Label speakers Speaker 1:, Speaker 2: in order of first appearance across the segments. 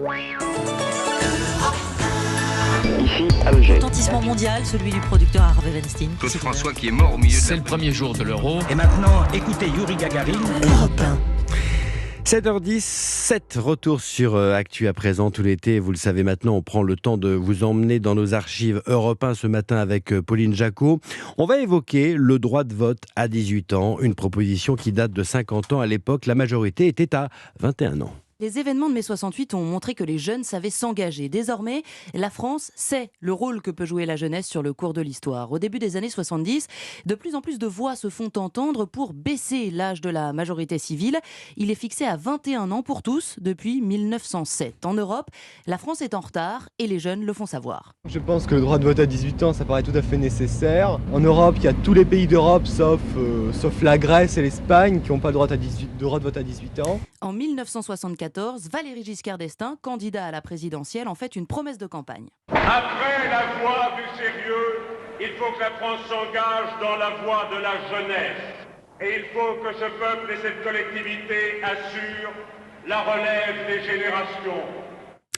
Speaker 1: Ici, Alger.
Speaker 2: Retentissement mondial, celui du producteur Harvey Weinstein.
Speaker 3: Claude François qui est mort au milieu de
Speaker 4: C'est le premier jour de l'Euro.
Speaker 5: Et maintenant, écoutez Yuri Gagarin.
Speaker 2: Europe 1.
Speaker 6: 7h17, retour sur Actu à présent tout l'été. Vous le savez maintenant, on prend le temps de vous emmener dans nos archives Europe 1 ce matin avec Pauline Jacot. On va évoquer le droit de vote à 18 ans, une proposition qui date de 50 ans. À l'époque, la majorité était à 21 ans.
Speaker 2: Les événements de mai 68 ont montré que les jeunes savaient s'engager. Désormais, la France sait le rôle que peut jouer la jeunesse sur le cours de l'histoire. Au début des années 70, de plus en plus de voix se font entendre pour baisser l'âge de la majorité civile. Il est fixé à 21 ans pour tous depuis 1907. En Europe, la France est en retard et les jeunes le font savoir.
Speaker 7: Je pense que le droit de vote à 18 ans, ça paraît tout à fait nécessaire. En Europe, il y a tous les pays d'Europe, sauf la Grèce et l'Espagne, qui n'ont pas le droit de vote à 18 ans.
Speaker 2: En 1974, Valéry Giscard d'Estaing, candidat à la présidentielle, en fait une promesse de campagne.
Speaker 8: Après la voie du sérieux, il faut que la France s'engage dans la voie de la jeunesse. Et il faut que ce peuple et cette collectivité assurent la relève des générations.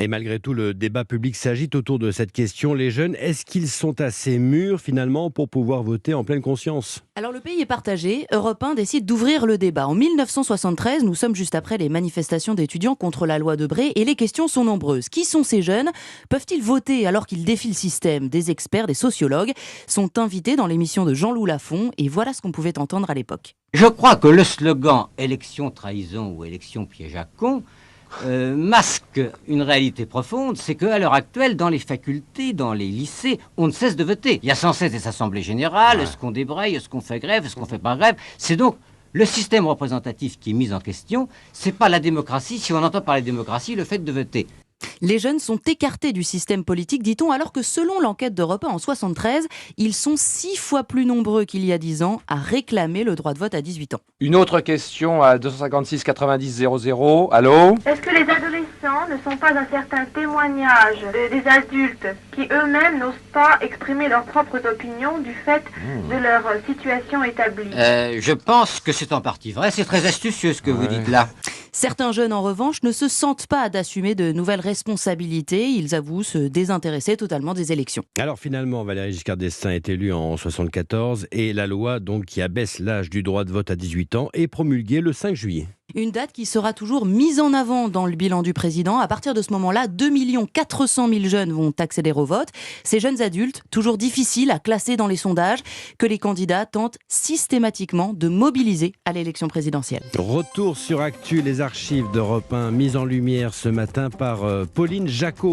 Speaker 6: Et malgré tout, le débat public s'agite autour de cette question. Les jeunes, est-ce qu'ils sont assez mûrs finalement pour pouvoir voter en pleine conscience ?
Speaker 2: Alors le pays est partagé. Europe 1 décide d'ouvrir le débat. En 1973, nous sommes juste après les manifestations d'étudiants contre la loi Debré et les questions sont nombreuses. Qui sont ces jeunes ? Peuvent-ils voter alors qu'ils défient le système ? Des experts, des sociologues sont invités dans l'émission de Jean-Loup Lafont et voilà ce qu'on pouvait entendre à l'époque.
Speaker 9: Je crois que le slogan « élection trahison » ou « élection piège à con » masque une réalité profonde, c'est qu'à l'heure actuelle, dans les facultés, dans les lycées, on ne cesse de voter. Il y a sans cesse des assemblées générales, est-ce qu'on débraye, est-ce qu'on fait grève, est-ce qu'on fait pas grève. C'est donc le système représentatif qui est mis en question, c'est pas la démocratie, si on entend parler de démocratie, le fait de voter.
Speaker 2: Les jeunes sont écartés du système politique, dit-on, alors que selon l'enquête d'Europe 1 en 73, ils sont 6 fois plus nombreux qu'il y a 10 ans à réclamer le droit de vote à 18 ans.
Speaker 10: Une autre question à 256 90 00. Allô ?
Speaker 11: Est-ce que les adolescents ne sont pas un certain témoignage des adultes qui eux-mêmes n'osent pas exprimer leurs propres opinions du fait de leur situation établie ?
Speaker 9: Je pense que c'est en partie vrai. C'est très astucieux ce que vous dites là.
Speaker 2: Certains jeunes, en revanche, ne se sentent pas d'assumer de nouvelles responsabilités. Ils avouent se désintéresser totalement des élections.
Speaker 6: Alors finalement, Valéry Giscard d'Estaing est élu en 1974 et la loi donc qui abaisse l'âge du droit de vote à 18 ans est promulguée le 5 juillet.
Speaker 2: Une date qui sera toujours mise en avant dans le bilan du président. À partir de ce moment-là, 2 400 000 jeunes vont accéder au vote. Ces jeunes adultes, toujours difficiles à classer dans les sondages, que les candidats tentent systématiquement de mobiliser à l'élection présidentielle.
Speaker 6: Retour sur Actu, les archives d'Europe 1 mises en lumière ce matin par Pauline Jacot.